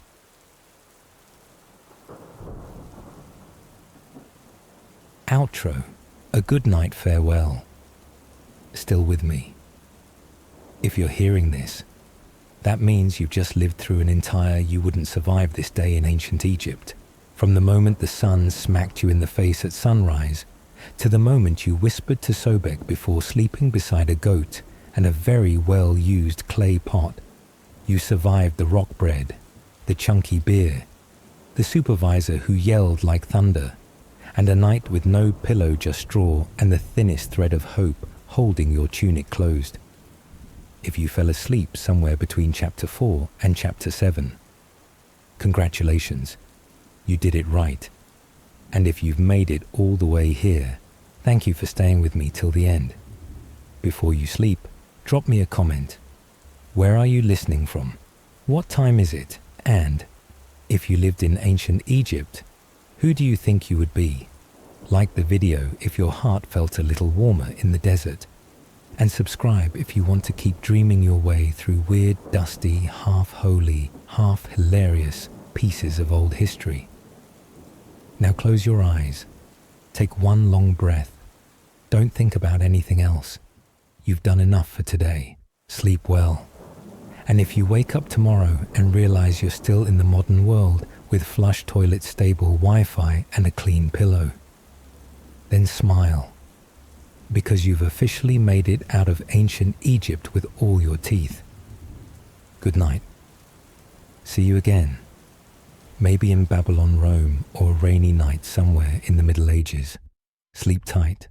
Outro, a good night farewell. Still with me. If you're hearing this, that means you've just lived through an entire you wouldn't survive this day in ancient Egypt. From the moment the sun smacked you in the face at sunrise, to the moment you whispered to Sobek before sleeping beside a goat and a very well-used clay pot, you survived the rock bread, the chunky beer, the supervisor who yelled like thunder, and a night with no pillow, just straw and the thinnest thread of hope holding your tunic closed. if you fell asleep somewhere between chapter 4 and chapter 7. Congratulations, you did it right. And if you've made it all the way here, thank you for staying with me till the end. Before you sleep, drop me a comment. Where are you listening from? What time is it? And if you lived in ancient Egypt, who do you think you would be? Like the video if your heart felt a little warmer in the desert. And subscribe if you want to keep dreaming your way through weird, dusty, half-holy, half-hilarious pieces of old history. Now close your eyes. Take one long breath. Don't think about anything else. You've done enough for today. Sleep well. And if you wake up tomorrow and realize you're still in the modern world with flush toilet, stable Wi-Fi and a clean pillow, then smile, because you've officially made it out of ancient Egypt with all your teeth. Good night. See you again. Maybe in Babylon, Rome, or a rainy night somewhere in the Middle Ages. Sleep tight.